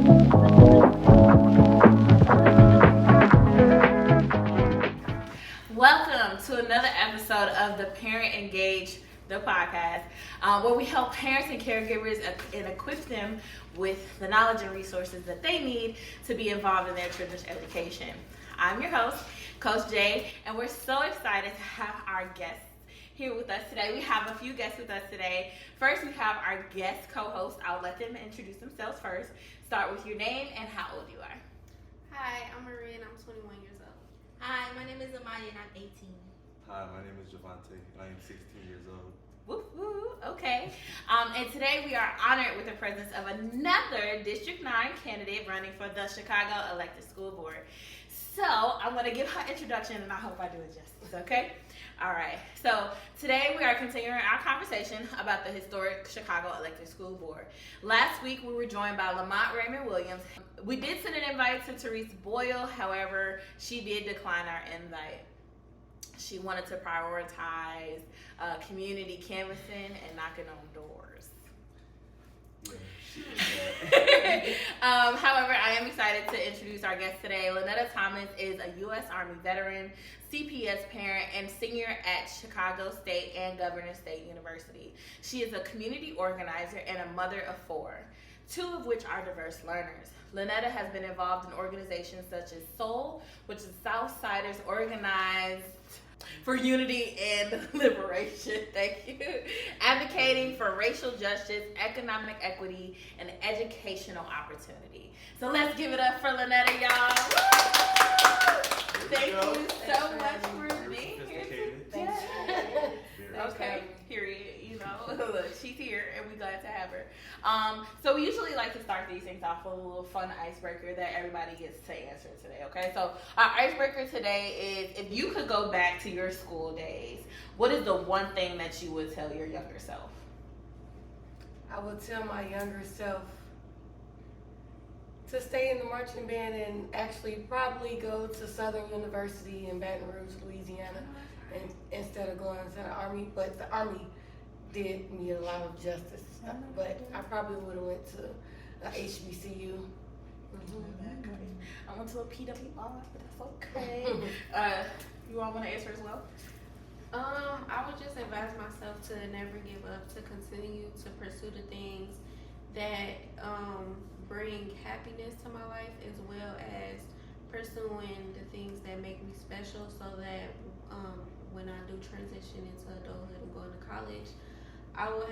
Welcome to another episode of the Parent Engage, the podcast, where we help parents and caregivers and equip them with the knowledge and resources that they need to be involved in their children's education. I'm your host, Coach Jay, and we're so excited to have our guests here with us today. We have a few guests with us today. First, we have our guest co-host. I'll let them introduce themselves first. Start with your name and how old you are. Hi, I'm Maria and I'm 21 years old. Hi, my name is Amiyah and I'm 18. Hi, my name is Javontae and I am 16 years old. Woo woo, okay. And today we are honored with the presence of another District 9 candidate running for the Chicago Elected School Board. So I'm going to give her introduction and I hope I do it justice, okay? All right, so today we are continuing our conversation about the historic Chicago Elected School Board. Last week we were joined by Lamont Raymond Williams. We did send an invite to Therese Boyle, however, she did decline our invite. She wanted to prioritize community canvassing and knocking on doors. Yeah, she did that. However, I am excited to introduce our guest today. Lanetta Thomas is a U.S. Army veteran, CPS parent, and senior at Chicago State and Governor State University. She is a community organizer and a mother of 4, 2 of which are diverse learners. Lanetta has been involved in organizations such as SOUL, which is Southsiders Organized for Unity and Liberation, thank you, advocating for racial justice, economic equity, and educational opportunity. So let's give it up for Lanetta, y'all. Thank you so much for being here today. Okay, period. You know, look, she's here and we're glad to have her. So we usually like to start these things off with a little fun icebreaker that everybody gets to answer today, okay? So our icebreaker today is, if you could go back to your school days, what is the one thing that you would tell your younger self? I would tell my younger self to stay in the marching band and actually probably go to Southern University in Baton Rouge, Louisiana, and instead of going to the Army. But the Army did me a lot of justice. But I probably would have went to HBCU. I went to a PWR, but that's okay. You all want to answer as well? I would just advise myself to never give up, to continue to pursue the things that bring happiness to my life, as well as pursuing the things that make me special, so that when I do transition into adulthood and going to college, I will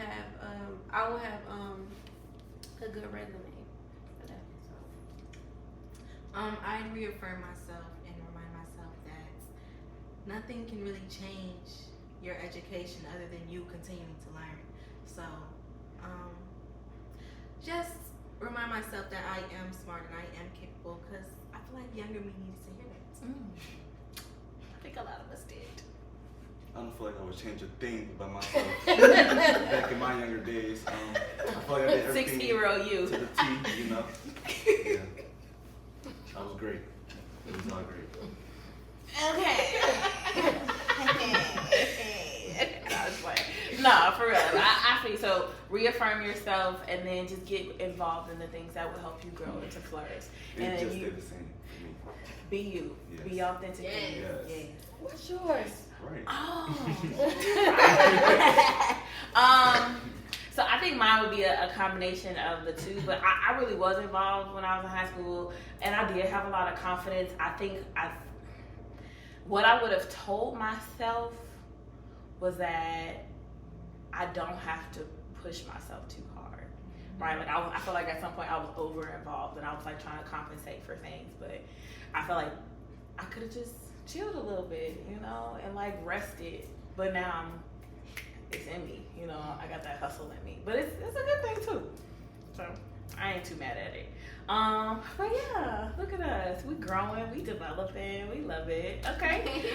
have a good resume for that. I reaffirm myself and remind myself that nothing can really change your education other than you continuing to learn. So, just remind myself that I am smart and I am capable, because I feel like younger me needs to hear that. I think a lot of us did. I don't feel like I would change a thing about myself. Back in my younger days, I feel like I did everything 60-year-old you. to the T, you know. Yeah. I was great. It was all great. Okay. No, for real. I think so. Reaffirm yourself and then just get involved in the things that will help you grow and to flourish. It And just then did the same for me. be you. Yes. Be authentic. Yes. Yes. What's yours? Right. Oh. So I think mine would be a combination of the two, but I really was involved when I was in high school, and I did have a lot of confidence. I think what I would have told myself was that I don't have to push myself too hard, right? Like I feel like at some point I was over involved and I was like trying to compensate for things, but I feel like I could have just chilled a little bit, you know, and like rested. But now it's in me, you know. I got that hustle in me, but it's a good thing too. So I ain't too mad at it. But yeah, look at us. We growing, we developing, we love it. Okay.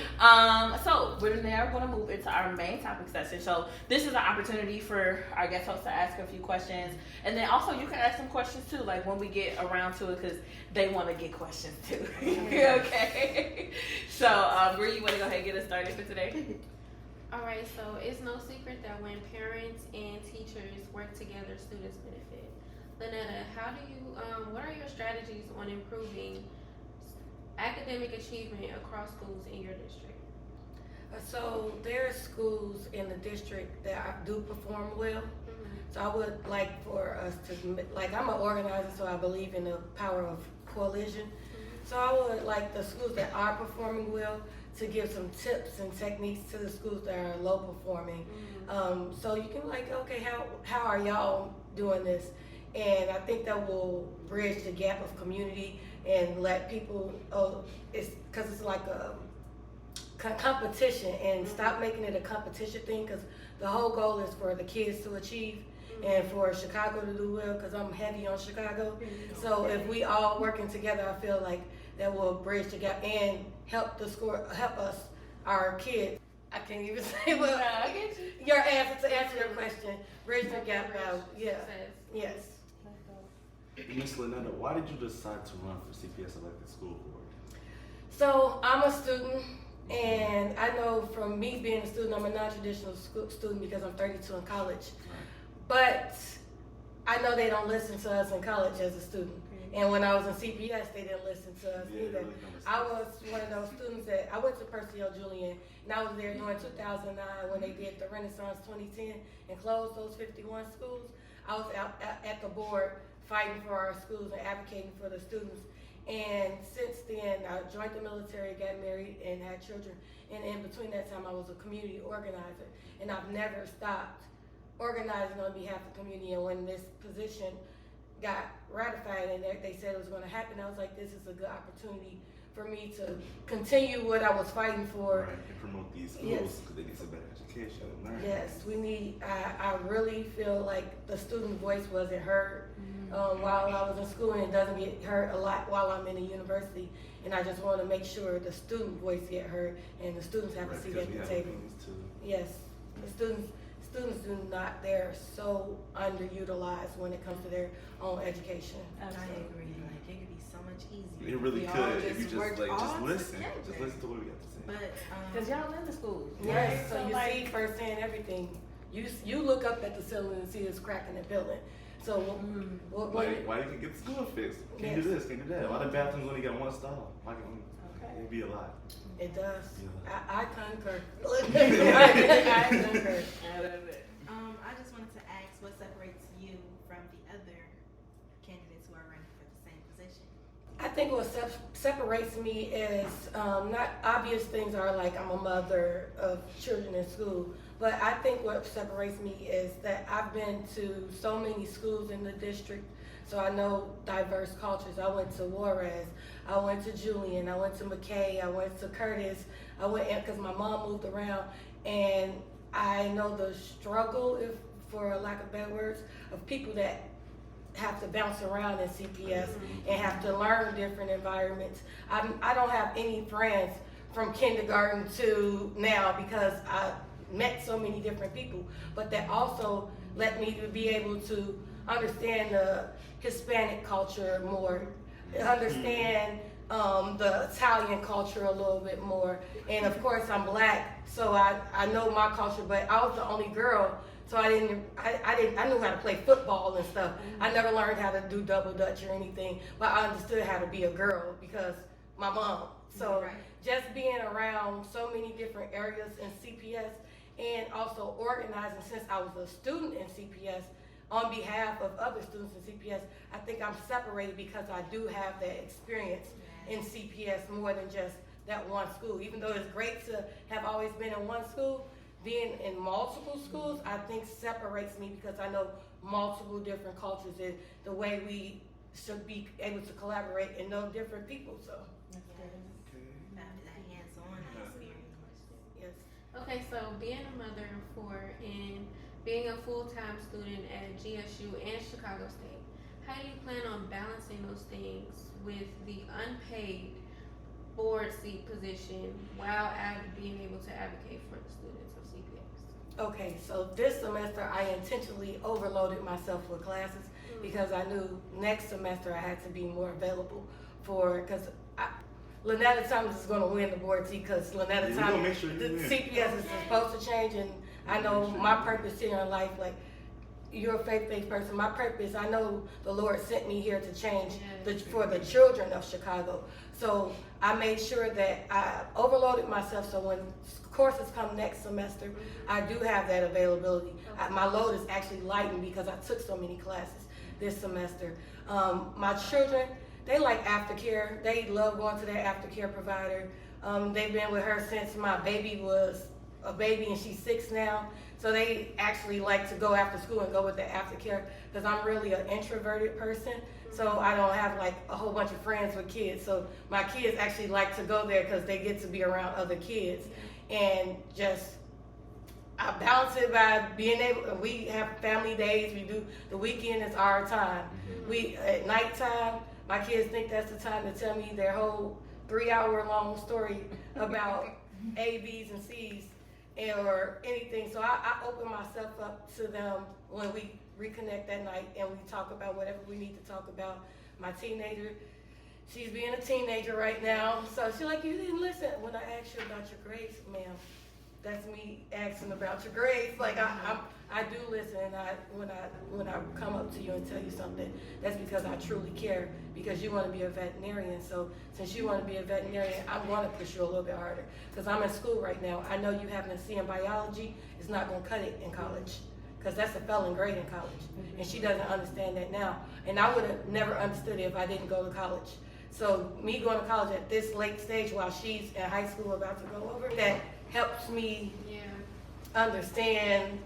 So we're now going to move into our main topic session. So this is an opportunity for our guest hosts to ask a few questions, and then also you can ask some questions too, like when we get around to it, because they want to get questions too. Okay. So Bree, you want to go ahead and get us started for today? All right, so it's no secret that when parents and teachers work together, students benefit. Lanetta, how do you, what are your your strategies on improving academic achievement across schools in your district? So there are schools in the district that do perform well. So I would like for us to, like, I'm an organizer, so I believe in the power of coalition. So I would like the schools that are performing well to give some tips and techniques to the schools that are low performing. So you can like, okay, how are y'all doing this? And I think that will bridge the gap of community and let people, it's because it's like a competition, and stop making it a competition thing, because the whole goal is for the kids to achieve and for Chicago to do well, because I'm heavy on Chicago. So if we all working together, I feel like that will bridge the gap and help us, our kids. I can't even say what your answer to answer your question. Bridge the gap out. Yeah. Yes. Miss Lanetta, why did you decide to run for CPS elected school board? So I'm a student, and I know from me being a student, I'm a non-traditional student because I'm 32 in college. But I know they don't listen to us in college as a student. And when I was in CPS, they didn't listen to us either. I was one of those students that, I went to Percival Julian, and I was there during 2009 when they did the Renaissance 2010 and closed those 51 schools. I was out at the board fighting for our schools and advocating for the students. And since then, I joined the military, got married, and had children. And in between that time, I was a community organizer. And I've never stopped organizing on behalf of the community. And when this position got ratified and they said it was going to happen, I was like, this is a good opportunity for me to continue what I was fighting for. Right, and promote these schools because they need some better education and learning. Yes, we need, I really feel like the student voice wasn't heard while I was in school, and it doesn't get heard a lot while I'm in a university. And I just want to make sure the student voice get heard and the students have a seat at the table. Yes, the students do not, they're so underutilized when it comes to their own education. I agree. Like, it could be so much easier. It really We all could if you just worked like all listen. together. Just listen to what we have to say. But Because y'all in the schools. Yes, right? so you like, see firsthand everything. You look up at the ceiling and see this crack in the building. So Why you can get the school fixed? Can't do this, can't do that. Why the bathrooms only got one stall? Why can it'd be a lot. it does. Yeah. I concur. I concur. I just wanted to ask, what separates you from the other candidates who are running for the same position? I think what separates me is not obvious things are like I'm a mother of children in school, but I think what separates me is that I've been to so many schools in the district, so I know diverse cultures. I went to Juarez, I went to Julian, I went to McKay, I went to Curtis, I went because my mom moved around, and I know the struggle, if for a lack of better words, of people that have to bounce around in CPS and have to learn different environments. I don't have any friends from kindergarten to now because I met so many different people, but that also led me to be able to understand the Hispanic culture more, understand the Italian culture a little bit more, and of course I'm Black, so I know my culture, but I was the only girl. So I knew how to play football and stuff. I never learned how to do double dutch or anything, but I understood how to be a girl because my mom. So just being around so many different areas in CPS and also organizing since I was a student in CPS on behalf of other students in CPS, I think I'm separated because I do have that experience in CPS more than just that one school. Even though it's great to have always been in one school, being in multiple schools, I think separates me because I know multiple different cultures and the way we should be able to collaborate and know different people. So, That hands-on experience. yes. Okay, so being a mother and being a full-time student at GSU and Chicago State, how do you plan on balancing those things with the unpaid board seat position while being able to advocate for the students of CPS? Okay, so this semester I intentionally overloaded myself with classes because I knew next semester I had to be more available because Lanetta Thomas is going to win the board seat because Lanetta Thomas, the CPS is supposed to change, and I know my purpose here in life, like, you're a faith-based person. My purpose, I know the Lord sent me here to change Yes. for the children of Chicago. So I made sure that I overloaded myself so when courses come next semester, I do have that availability. My load is actually lightened because I took so many classes this semester. My children, they like aftercare. They love going to their aftercare provider. They've been with her since my baby was a baby and she's 6 now. So they actually like to go after school and go with the aftercare because I'm really an introverted person. So I don't have like a whole bunch of friends with kids. So my kids actually like to go there because they get to be around other kids. And just, I balance it by being able, we have family days, we do, the weekend is our time. We, at nighttime, my kids think that's the time to tell me their whole 3-hour long story about A, B's, and C's or anything. So I open myself up to them when we reconnect that night and we talk about whatever we need to talk about. My teenager, she's being a teenager right now. So she's like, you didn't listen. When I asked you about your grades, ma'am, that's me asking about your grades. Like I do listen, and when I come up to you and tell you something, that's because I truly care. Because you want to be a veterinarian, so since you want to be a veterinarian, I'm going to push you a little bit harder. Because I'm in school right now. I know you having a C in biology is not going to cut it in college. Because that's a failing grade in college, and she doesn't understand that now. And I would have never understood it if I didn't go to college. So me going to college at this late stage while she's in high school about to go over, that helps me understand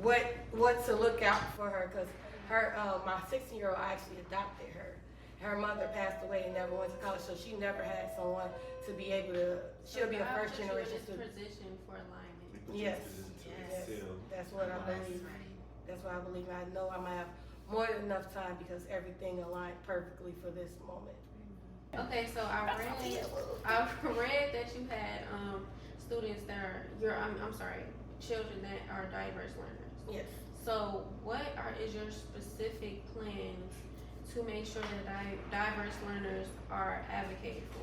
what to look out for her. Because her, my 16-year-old, I actually adopted her. Her mother passed away and never went to college, so she never had someone to be able to. She'll be a first generation student. Position for alignment. Yes, that's what I believe. That's what I believe. I know I'm gonna have more than enough time because everything aligned perfectly for this moment. Okay, so I read that you had students that are children that are diverse learners. Yes. So what is your specific plans to make sure that diverse learners are advocated for?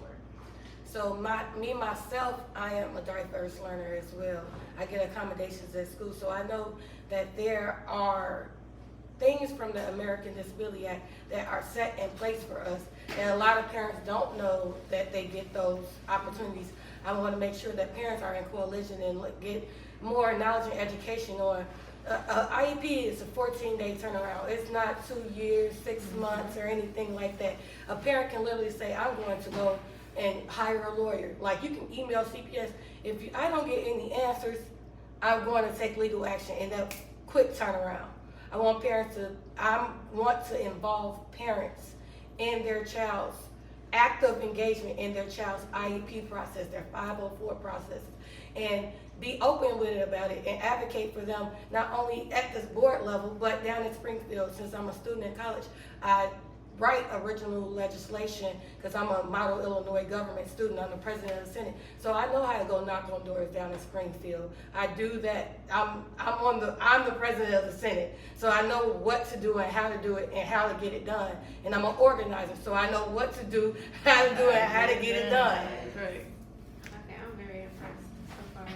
So myself, I am a diverse learner as well. I get accommodations at school, so I know that there are things from the American Disability Act that are set in place for us, and a lot of parents don't know that they get those opportunities. I want to make sure that parents are in coalition and get more knowledge and education on. IEP is a 14-day turnaround. It's not 2 years, 6 months, or anything like that. A parent can literally say, I'm going to go and hire a lawyer. Like, you can email CPS. If I don't get any answers, I'm going to take legal action, and that quick turnaround. I want to involve parents in their child's active engagement in their child's IEP process, their 504 processes, and be open with it about it and advocate for them, not only at this board level, but down in Springfield. Since I'm a student in college, I write original legislation because I'm a model Illinois government student. I'm the president of the Senate, so I know how to go knock on doors down in Springfield. I do that. I'm the president of the Senate, so I know what to do and how to do it and how to get it done. And I'm an organizer, so I know what to do, how to do it, and how to get it done. Right. Okay, I'm very impressed so far.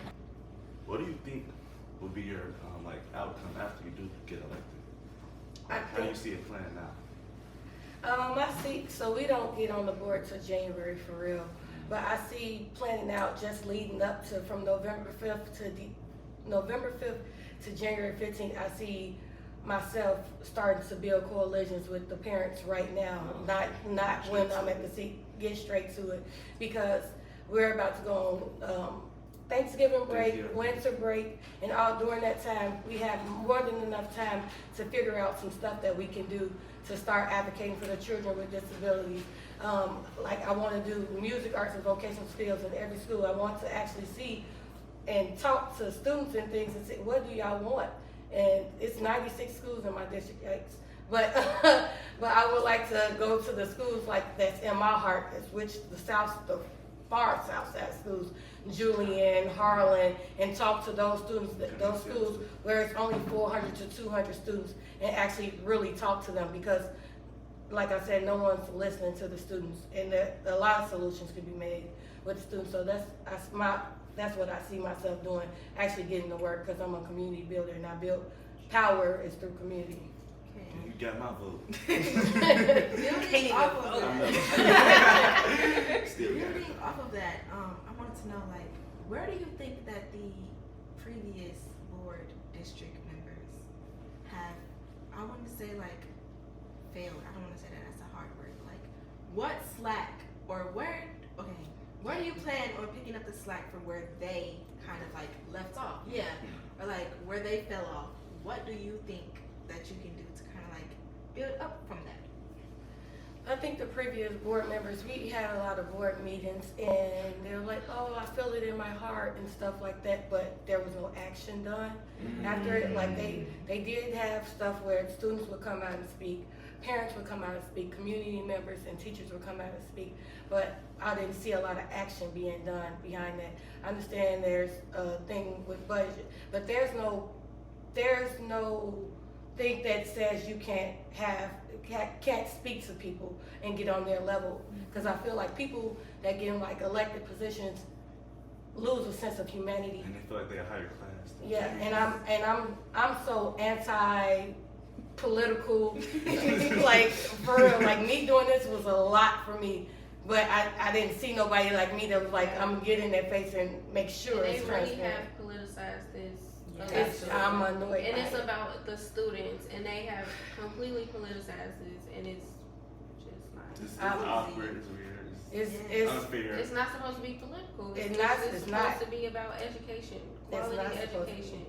What do you think would be your outcome after you do get elected? How do you see it playing out? I see, so we don't get on the board till January for real, but I see planning out just leading up to from November 5th to January 15th. I see myself starting to build coalitions with the parents right now, not when I'm at the seat. Get straight to it, because we're about to go on Thanksgiving break, winter break, and all during that time we have more than enough time to figure out some stuff that we can do to start advocating for the children with disabilities. Like I want to do music, arts, and vocational skills in every school. I want to actually see and talk to students and things and say, what do y'all want? And it's 96 schools in my district, yikes. But I would like to go to the schools like that's in my heart, which the far south side schools, Julian, Harlan, and talk to those students, those schools where it's only 400 to 200 students, and actually really talk to them, because like I said, no one's listening to the students, and a lot of solutions could be made with the students. So that's what I see myself doing, actually getting to work, because I'm a community builder and I build power is through community. You got my vote. Building off of that, Still got it. building off of that, I wanted to know, like, where do you think that the previous board district members have, I want to say, like, failed? I don't want to say that, that's a hard word. But, like, what slack, or where do you plan on picking up the slack from where they kind of, like, left off? Yeah. Or, like, where they fell off. What do you think that you can do to kind of, like, build up from that? I think the previous board members, we had a lot of board meetings and they were like, oh, I feel it in my heart and stuff like that, but there was no action done after it. Like they did have stuff where students would come out and speak, parents would come out and speak, community members and teachers would come out and speak, but I didn't see a lot of action being done behind that. I understand there's a thing with budget, but there's no thing that says you can't speak to people and get on their level, because I feel like people that get in like elected positions lose a sense of humanity. And they feel like they're a higher class. Yeah, and I'm so anti-political. Like for real, like me doing this was a lot for me. But I didn't see nobody like me that was like, I'm gonna get in their face and make sure They it's really transparent. have politicized this. I'm annoyed. And by it's it. about the students, and they have completely politicized this, and it's just not. It's awkward, it's weird, it's unfair. It's not supposed to be political. It's supposed not. to be about education, quality not supposed to be. education,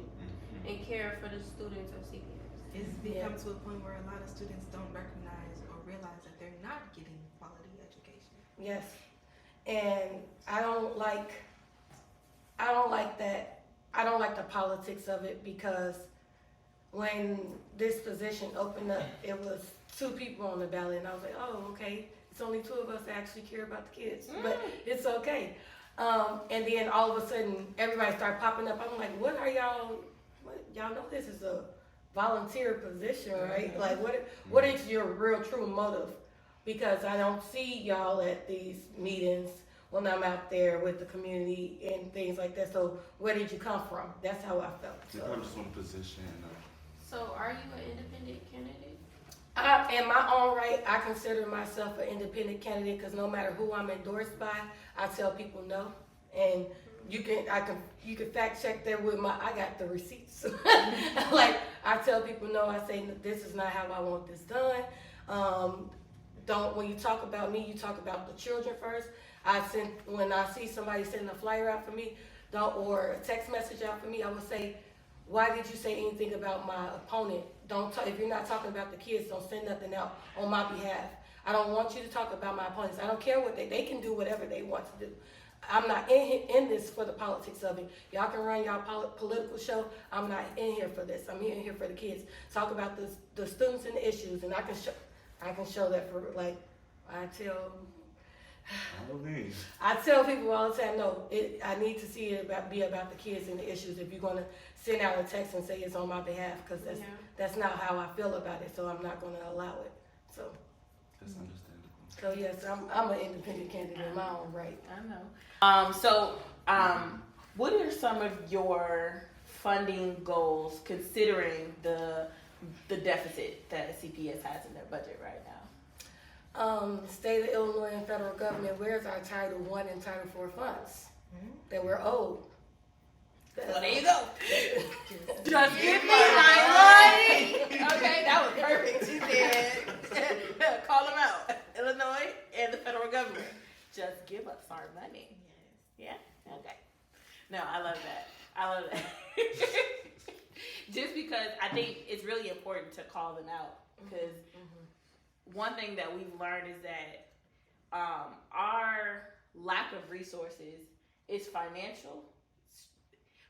and care for the students of CPS. It's become to a point where a lot of students don't recognize or realize that they're not getting quality education. Yes, and I don't like that. I don't like the politics of it, because when this position opened up, it was 2 people on the ballot, and I was like, oh, okay, it's only 2 of us that actually care about the kids, but it's okay. And then all of a sudden, everybody started popping up. I'm like, what are y'all? Y'all know this is a volunteer position, right? Like, what is your real true motive? Because I don't see y'all at these meetings when I'm out there with the community and things like that. So where did you come from? That's how I felt. They probably just want a position. So, are you an independent candidate? In my own right, I consider myself an independent candidate, because no matter who I'm endorsed by, I tell people no. And you can fact check that with I got the receipts. Like, I tell people no, I say this is not how I want this done. When you talk about me, you talk about the children first. When I see somebody sending a flyer out for me, or a text message out for me, I would say, why did you say anything about my opponent? If you're not talking about the kids, don't send nothing out on my behalf. I don't want you to talk about my opponents. I don't care what they can do whatever they want to do. I'm not in this for the politics of it. Y'all can run y'all political show. I'm not in here for this. I'm in here for the kids. Talk about the students and the issues, and I can show that for, like, I tell people all the time, no, I need to see it be about the kids and the issues. If you're going to send out a text and say it's on my behalf, because that's not how I feel about it, so I'm not going to allow it. So that's understandable. So yes, I'm an independent candidate in my own right. I know. What are some of your funding goals, considering the deficit that CPS has in their budget right now? State of Illinois and federal government, where's our Title I and Title IV funds that we're owed? Well, there you go. Just give me my money. Okay, that was perfect. She said, call them out. Illinois and the federal government. Just give us our money. Yeah? Okay. No, I love that. Just because I think it's really important to call them out, because one thing that we've learned is that our lack of resources is financial,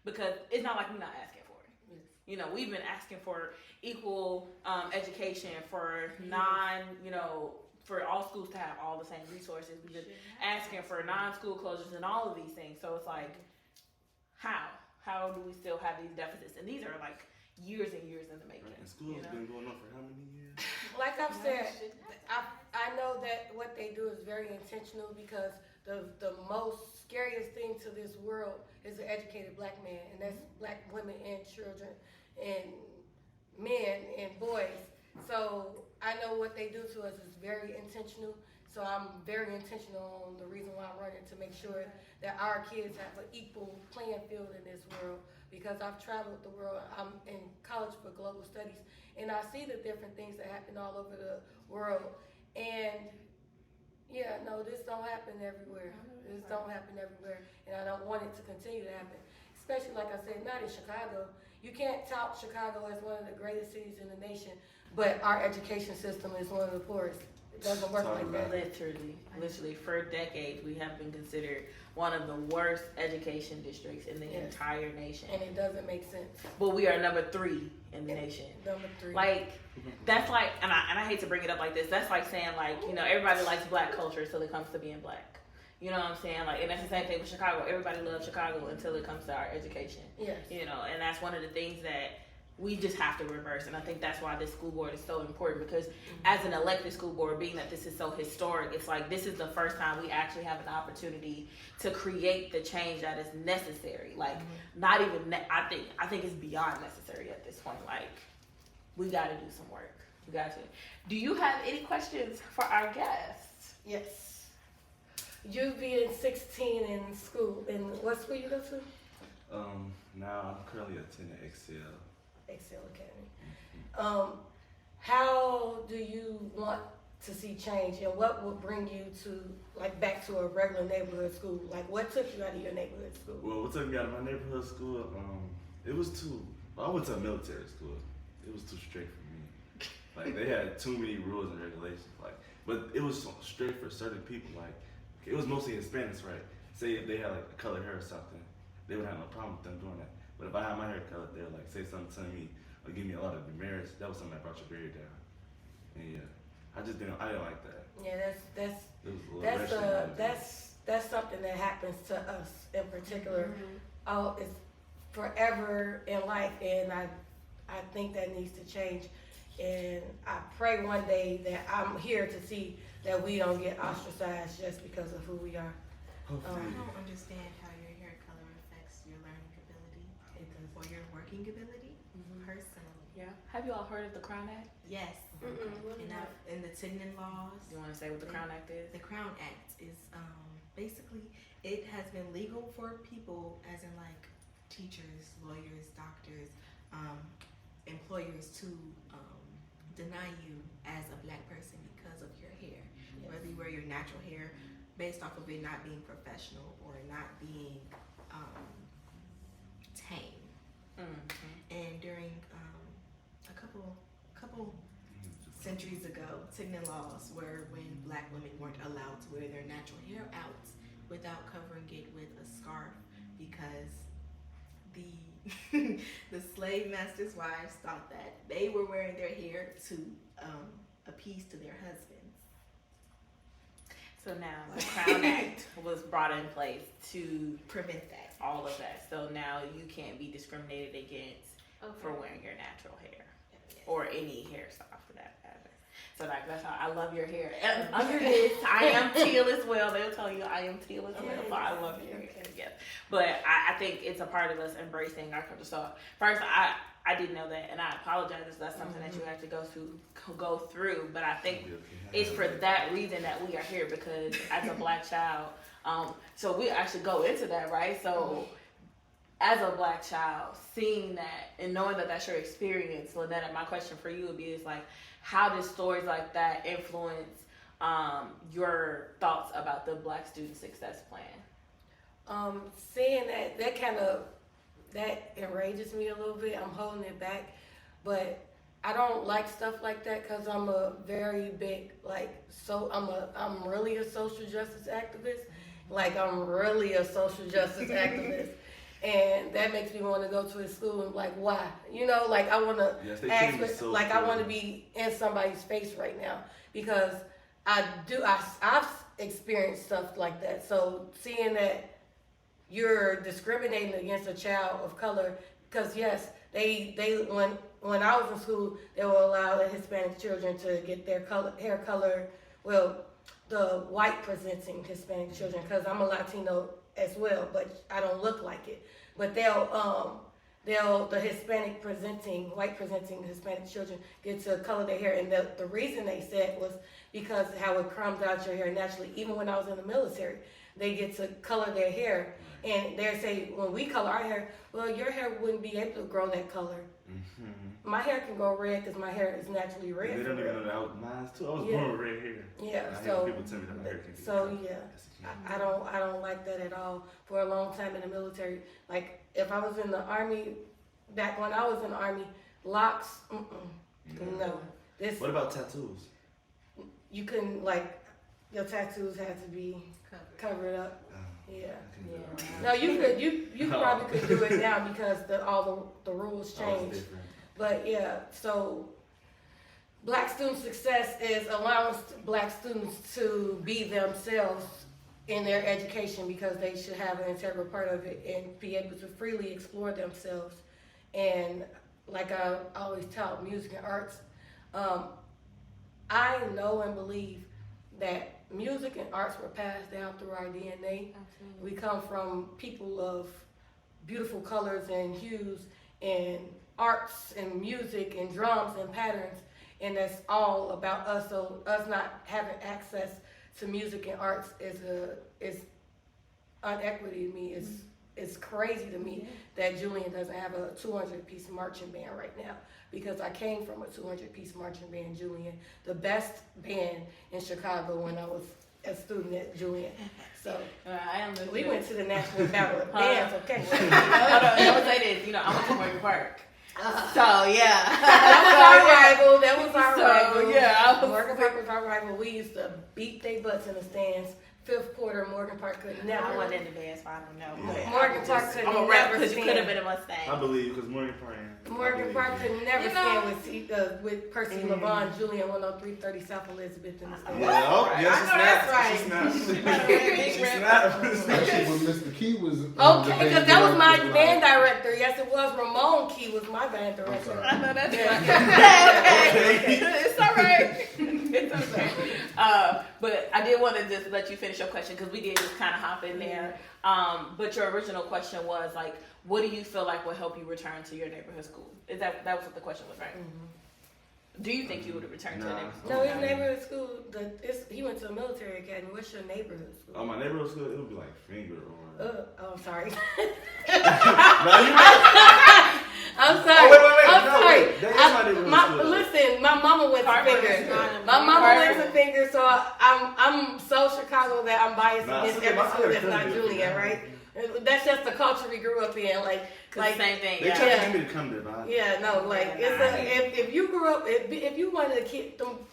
because it's not like we're not asking for it. You know, we've been asking for equal education for for all schools to have all the same resources. We've been asking for non-school closures and all of these things. So it's like, how do we still have these deficits? And these are like years and years in the making. Right. And school's been going on for how many years? Like I've said, I know that what they do is very intentional, because the most scariest thing to this world is an educated black man, and that's black women and children and men and boys. So I know what they do to us is very intentional. So I'm very intentional on the reason why I'm running, to make sure that our kids have an equal playing field in this world. Because I've traveled the world, I'm in college for global studies, and I see the different things that happen all over the world. And yeah, no, this don't happen everywhere. This don't happen everywhere, and I don't want it to continue to happen. Especially, like I said, not in Chicago. You can't tout Chicago as one of the greatest cities in the nation, but our education system is one of the poorest. It doesn't work like that. Literally, for decades, we have been considered one of the worst education districts in the entire nation. And it doesn't make sense. But we are number 3 in the nation. Number 3. Like, that's like, and I hate to bring it up like this, that's like saying, like, you know, everybody likes black culture until it comes to being black. You know what I'm saying? Like, and that's the same thing with Chicago. Everybody loves Chicago until it comes to our education. Yes. You know, and that's one of the things that we just have to reverse. And I think that's why this school board is so important, because as an elected school board, being that this is so historic, it's like this is the first time we actually have an opportunity to create the change that is necessary. Like, not even, I think it's beyond necessary at this point. Like, we got to do some work. We got to. Do you have any questions for our guests? Yes. You being 16 in school, in what school you go to? Now I'm currently attending Excel Academy. How do you want to see change, and what would bring you to, like, back to a regular neighborhood school? Like, what took you out of your neighborhood school? Well, what took me out of my neighborhood school, it was I went to a military school. It was too strict for me. Like, they had too many rules and regulations. Like, but it was so strict for certain people. Like, it was mostly Hispanics, right? Say if they had like colored hair or something, they would have no problem with them doing that. But if I had my hair colored, they would like say something to me or give me a lot of demerits. That was something that brought your barrier down. And yeah, I didn't like that. Yeah, that's something that happens to us in particular. It's forever in life, and I think that needs to change. And I pray one day that I'm here to see that we don't get ostracized just because of who we are. I don't understand how your hair color affects your learning ability or your working ability, personally. Yeah. Have you all heard of the Crown Act? Yes. In the Tignan laws. You want to say what the Crown Act is? The Crown Act is basically, it has been legal for people, as in like teachers, lawyers, doctors, employers to deny you as a black person because of your hair. Whether you wear your natural hair based off of it not being professional or not being tame. And during a couple centuries ago, Tignan laws were when black women weren't allowed to wear their natural hair out without covering it with a scarf, because the slave masters' wives thought that they were wearing their hair to appease to their husbands. So now the Crown Act was brought in place to Prevent that. all of that. So now you can't be discriminated against for wearing your natural hair or any hairstyle for that matter. So like, that's how I love your hair. And under this, I am teal as well. They'll tell you I am teal as well. So I love your hair. Yes. But I think it's a part of us embracing our culture. So first, I didn't know that, and I apologize if that's something that you have to go through. But I think it's for that reason that we are here, because as a black child, so we actually go into that, right? So as a black child, seeing that and knowing that that's your experience, Lanetta, my question for you would be is like, how does stories like that influence your thoughts about the Black Student Success Plan? Seeing that enrages me a little bit. I'm holding it back, but I don't like stuff like that because I'm a very big I'm really a social justice activist. Like, I'm really a social justice activist. And that makes me want to go to a school and like, why? You know, like, I want to I want to be in somebody's face right now, because I've experienced stuff like that. So seeing that you're discriminating against a child of color, because yes, they when I was in school, they will allow the Hispanic children to get their hair color, well, the white presenting Hispanic children, because I'm a Latino as well, but I don't look like it. But they'll the Hispanic presenting, white presenting Hispanic children get to color their hair. And the reason they said was because how it comes out your hair naturally. Even when I was in the military, they get to color their hair. And they say, when we color our hair, well, your hair wouldn't be able to grow that color. Mm-hmm. My hair can go red because my hair is naturally red. They don't even know that I was mine too. I was born with red hair. Yeah, I so hate people tell me that my hair can be so yeah, I don't like that at all. For a long time in the military, like if I was in the army, back when I was in the army, locks, no. This What about tattoos? you couldn't like your tattoos had to be covered up. Yeah. No, you probably could do it now because all the rules changed. But yeah, so Black student success is allowing Black students to be themselves in their education because they should have an integral part of it and be able to freely explore themselves. And like I always taught music and arts, I know and believe that music and arts were passed down through our DNA. Absolutely. We come from people of beautiful colors and hues and arts and music and drums and patterns, and that's all about us. So us not having access to music and arts is inequity to me. It's crazy to me that Julian doesn't have a 200-piece marching band right now, because I came from a 200-piece marching band, Julian, the best band in Chicago when I was a student at Julian. So we went to the National Battle of Bands, okay? Hold on, I would say this, I went to Morgan Park. So yeah, that was our rival. Yeah, Morgan Park was our rival. We used to beat their butts in the stands. Fifth quarter, Morgan Park could never. I wasn't in the band, so I don't know. Yeah. Morgan Park could I'm a never rap because stand. you could have been a Mustang. I believe because Morgan Park. Could never stand with Percy LeVon, Julian 10330 South Elizabeth in the stands. She snapped. Especially when Mr. Key was. Okay, because that was my band director. Yes, it was. Ramon Key was my band director. I know that's right. Okay. It's all right. It's okay. But I did want to just let you finish your question because we did just kind of hop in there. But your original question was like, what do you feel like will help you return to your neighborhood school? Is that was what the question was, right? Mm-hmm. Do you think you would have returned to a neighborhood school? No, his neighborhood school. He went to a military academy. What's your neighborhood school? Oh, my neighborhood school. It would be like Finger or. Sorry. No, I'm sorry. Wait. I'm No, sorry. wait. That is my neighborhood school. Listen, my mama went to Finger. My mama went to Finger, so I'm so Chicago that I'm biased against every school that's not Julian, right? That's just the culture we grew up in, like same thing. They tried me to come there, but yeah, no, like if you grew up, if you one of the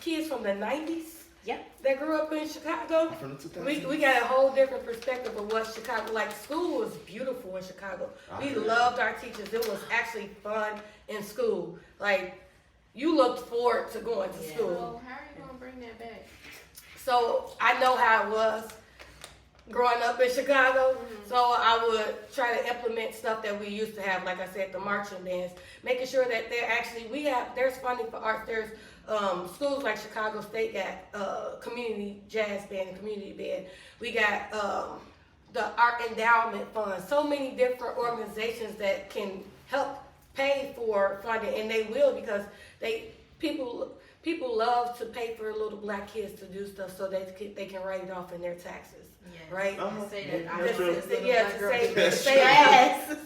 kids from the 90s, that grew up in Chicago, from the 2000s. we got a whole different perspective of what Chicago, like school was beautiful in Chicago. We loved our teachers. It was actually fun in school. Like you looked forward to going to school. So how are you gonna bring that back? So I know how it was growing up in Chicago, so I would try to implement stuff that we used to have, like I said, the marching bands, making sure that there's funding for arts. There's schools like Chicago State got community jazz band and community band. We got the Art Endowment Fund. So many different organizations that can help pay for funding, and they will because people love to pay for little Black kids to do stuff so they can write it off in their taxes. Yes. Right? Say that.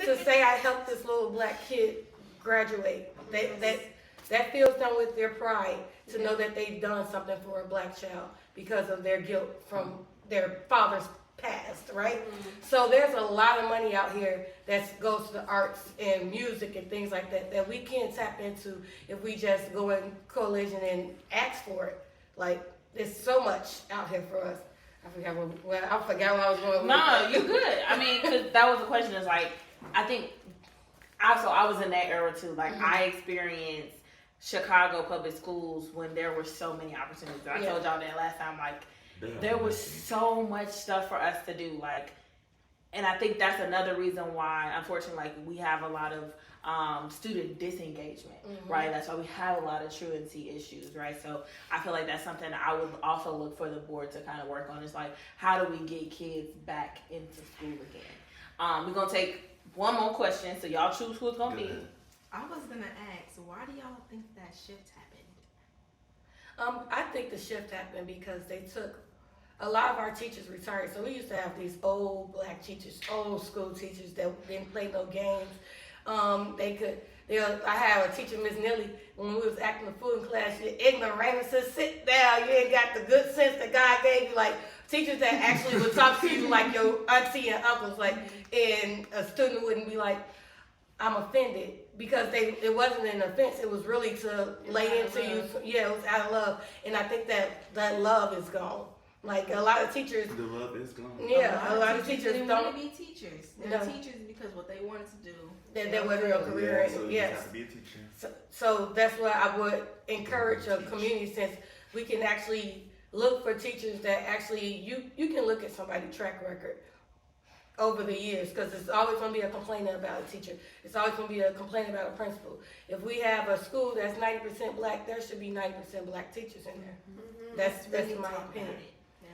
To say I helped this little Black kid graduate. That fills them with their pride to know that they've done something for a Black child because of their guilt from their father's past, right? So there's a lot of money out here that goes to the arts and music and things like that we can tap into if we just go in coalition and ask for it. Like there's so much out here for us. I forgot where I was going. No, you're good. I mean, because that was the question. Is like, I think I was in that era too. Like I experienced Chicago public schools when there were so many opportunities. I told y'all that last time. Like there was so much stuff for us to do. Like, and I think that's another reason why, unfortunately, like we have a lot of student disengagement, right? That's why we have a lot of truancy issues, right? So I feel like that's something I would also look for the board to kind of work on. Is like, how do we get kids back into school again? We're gonna take one more question, so y'all choose who it's gonna be. I was gonna ask, why do y'all think that shift happened? I think the shift happened because they took a lot of our teachers retired. So we used to have these old black teachers, old school teachers that didn't play no games. I had a teacher, Miss Nelly, when we was acting the fool in class, you're ignoramus, said, sit down, you ain't got the good sense that God gave you. Like, teachers that actually would talk to you like your auntie and uncles, like, and a student wouldn't be like, I'm offended, because it wasn't an offense, it was really to lay into you. Yeah, it was out of love. And I think that love is gone. Like, a lot of teachers. The love is gone. Yeah, a lot of teachers didn't don't want to be teachers. They're No. teachers because what they wanted to do. that was real career. So you Yes. have to be a teacher. So that's why I would encourage a community, since we can actually look for teachers that actually, you can look at somebody's track record over the years, because it's always going to be a complaint about a teacher. It's always going to be a complaint about a principal. If we have a school that's 90% black, there should be 90% black teachers in there. Mm-hmm. That's my opinion.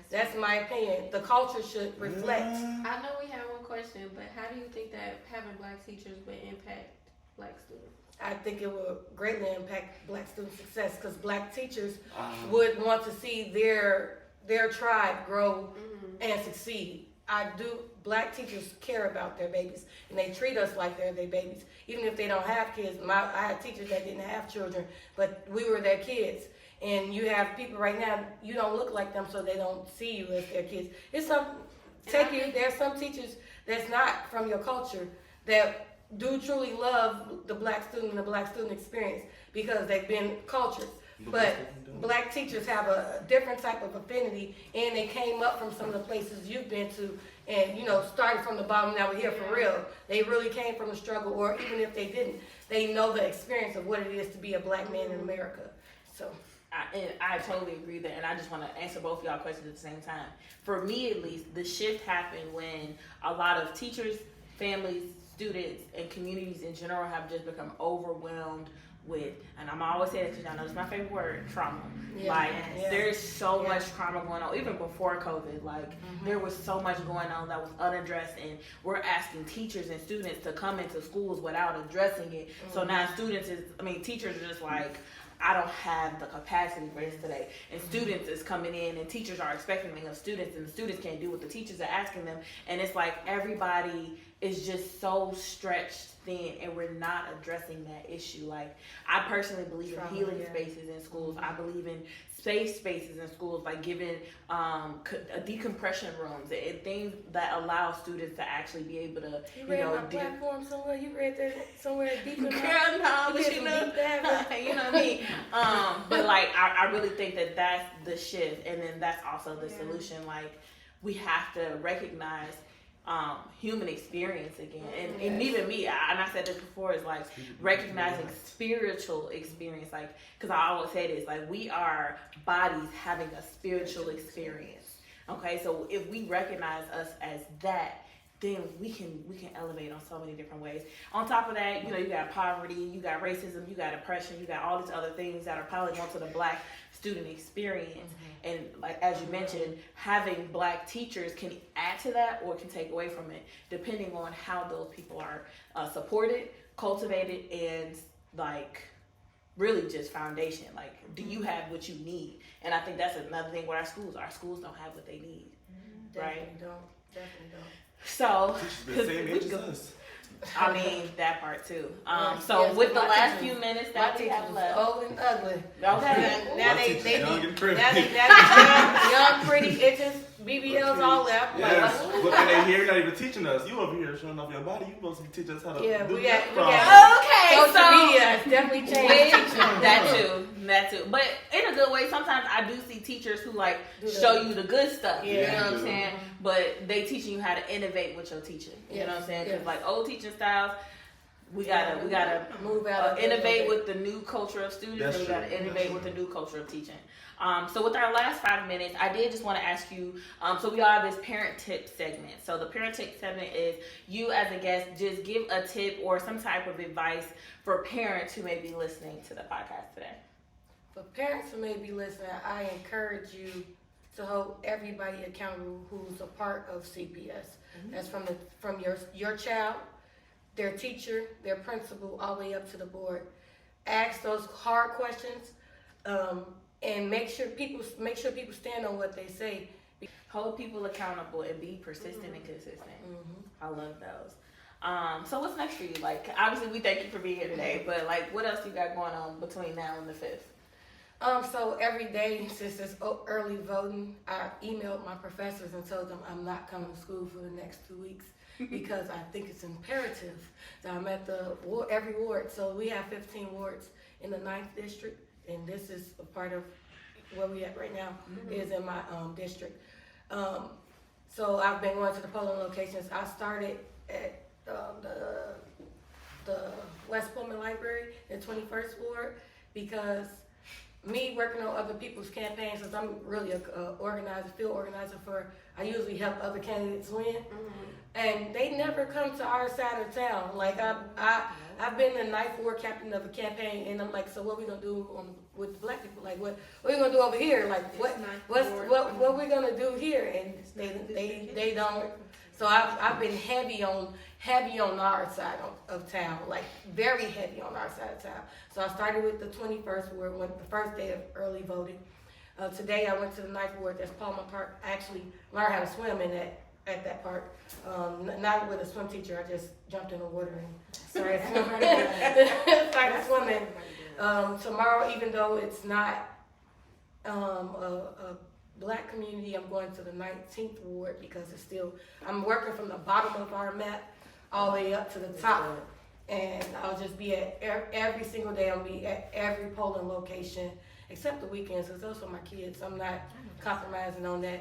That's my opinion. The culture should reflect. I know we have one question, but how do you think that having black teachers would impact black students? I think it will greatly impact black student success, because black teachers would want to see their tribe grow and succeed. Black teachers care about their babies, and they treat us like they're their babies. Even if they don't have kids, I had teachers that didn't have children, but we were their kids. And you have people right now, you don't look like them, so they don't see you as their kids. There's some teachers that's not from your culture that do truly love the black student and the black student experience, because they've been cultured. But black teachers have a different type of affinity, and they came up from some of the places you've been to, and starting from the bottom, now we're here for real. They really came from the struggle, or even if they didn't, they know the experience of what it is to be a black man in America. So. I totally agree that, and I just want to answer both of y'all questions at the same time. For me, at least, the shift happened when a lot of teachers, families, students, and communities in general have just become overwhelmed with, and I'm always saying this because y'all know it's my favorite word, trauma. There's so much trauma going on, even before COVID. There was so much going on that was unaddressed, and we're asking teachers and students to come into schools without addressing it. So now teachers are just like, I don't have the capacity for this today. And students is coming in, and teachers are expecting of students, and the students can't do what the teachers are asking them. And it's like everybody is just so stretched thin, and we're not addressing that issue. Like, I personally believe in healing spaces in schools. I believe in safe spaces in schools, like giving decompression rooms and things that allow students to actually be able to, You read my platform somewhere? You read that somewhere deep in Girl, no, but you know what I mean? But I really think that that's the shift, and then that's also the solution. Like, we have to recognize human experience again, and even me, and I said this before, is like recognizing spiritual experience, like, because I always say this, like, we are bodies having a spiritual experience. Okay, so if we recognize us as that, then we can elevate on so many different ways. On top of that, you got poverty, you got racism, you got oppression, you got all these other things that are piling onto the black student experience. And like, as you mentioned, having black teachers can add to that or can take away from it, depending on how those people are supported, cultivated, and like really just foundation. Like, do you have what you need? And I think that's another thing with our schools. Our schools don't have what they need, right? Definitely don't. So, the same age as us. I mean, that part too. Yes, With the last teachers, few minutes my that we teachers have was left. old and ugly. Okay. Now My teacher's young and pretty. now they young, pretty, itches, BBLs, all that. Yes. Like, Look at they here, you're not even teaching us. You over here showing off your body. You supposed to be teaching us how to do we that. got Okay, social so media has definitely changed. that too. But in a good way, sometimes I do see teachers who like show you the good stuff. Yeah. You know what I'm saying? But they teaching you how to innovate with your teaching. You know what I'm saying? Because like old teaching styles, we gotta move out. Innovate with the new culture of students, and we gotta innovate with the new culture of teaching. So with our last 5 minutes, I did just want to ask you, so we all have this parent tip segment. So the parent tip segment is you as a guest just give a tip or some type of advice for parents who may be listening to the podcast today. For parents who may be listening, I encourage you to hold everybody accountable who's a part of CPS. That's from your child, their teacher, their principal, all the way up to the board. Ask those hard questions, and make sure people stand on what they say. Hold people accountable and be persistent and consistent. I love those. So what's next for you? Like, obviously we thank you for being here today, but like, what else you got going on between now and the 5th? So every day since it's early voting, I emailed my professors and told them I'm not coming to school for the next 2 weeks because I think it's imperative that I'm at every ward. So we have 15 wards in the 9th district, and this is a part of where we at right now is in my district. So I've been going to the polling locations. I started at the West Pullman Library in 21st Ward because me working on other people's campaigns, since I'm really a field organizer I usually help other candidates win, and they never come to our side of town. Like I've been the 9th Ward captain of a campaign, and I'm like, so what we gonna do with the black people? Like what we gonna do over here? Like what we gonna do here? And they don't. So I've been heavy on our side of town, like very heavy on our side of town. So I started with the 21st Ward, went the first day of early voting. Today I went to the 9th Ward, that's Palmer Park. I actually learned how to swim at that park. Not with a swim teacher, I just jumped in the water and started swimming. Tomorrow, even though it's not a black community, I'm going to the 19th Ward because I'm working from the bottom of our map all the way up to the top. And I'll just be at every single day. I'll be at every polling location, except the weekends, because those are my kids. I'm not compromising on that.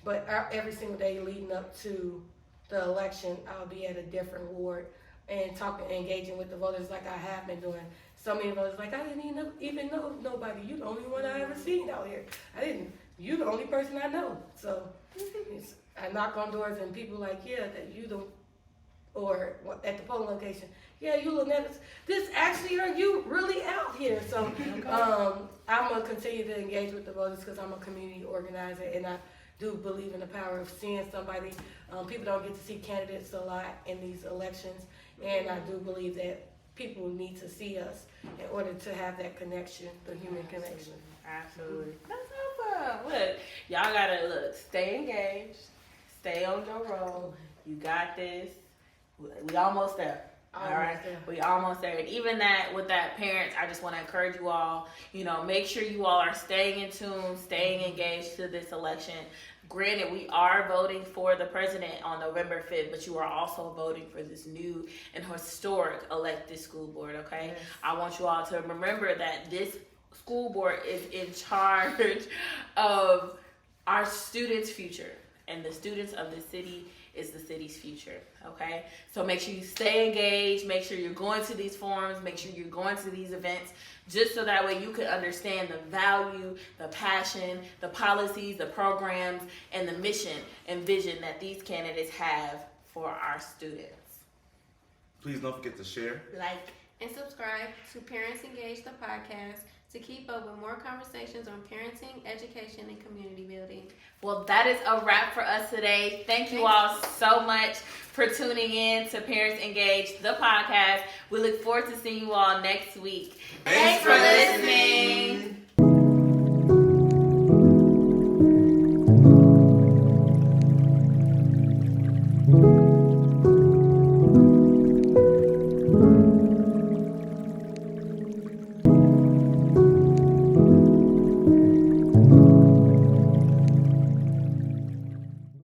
But every single day leading up to the election, I'll be at a different ward and engaging with the voters like I have been doing. So many voters like, I didn't even know nobody. You the only one I ever seen out here. You the only person I know. So I knock on doors and people like, yeah, that you don't. Or at the polling location, yeah, you Lanetta, this actually are you really out here? So I'm gonna continue to engage with the voters because I'm a community organizer, and I do believe in the power of seeing somebody. People don't get to see candidates a lot in these elections, and I do believe that people need to see us in order to have that connection, the human connection. Absolutely. That's so fun. Look, y'all gotta stay engaged, stay on your road. You got this. We almost there. All right, we almost there. And even with that parents, I just want to encourage you all, make sure you all are staying in tune, staying engaged to this election. Granted, we are voting for the president on November 5th, but you are also voting for this new and historic elected school board, okay? Yes. I want you all to remember that this school board is in charge of our students' future, and the students of the city is the city's future, okay? So make sure you stay engaged, make sure you're going to these forums, make sure you're going to these events, just so that way you can understand the value, the passion, the policies, the programs, and the mission and vision that these candidates have for our students. Please don't forget to share, like, and subscribe to Parents Engage the podcast to keep up with more conversations on parenting, education, and community building. Well, that is a wrap for us today. Thank you all so much for tuning in to Parents Engage, the podcast. We look forward to seeing you all next week. Thanks for listening.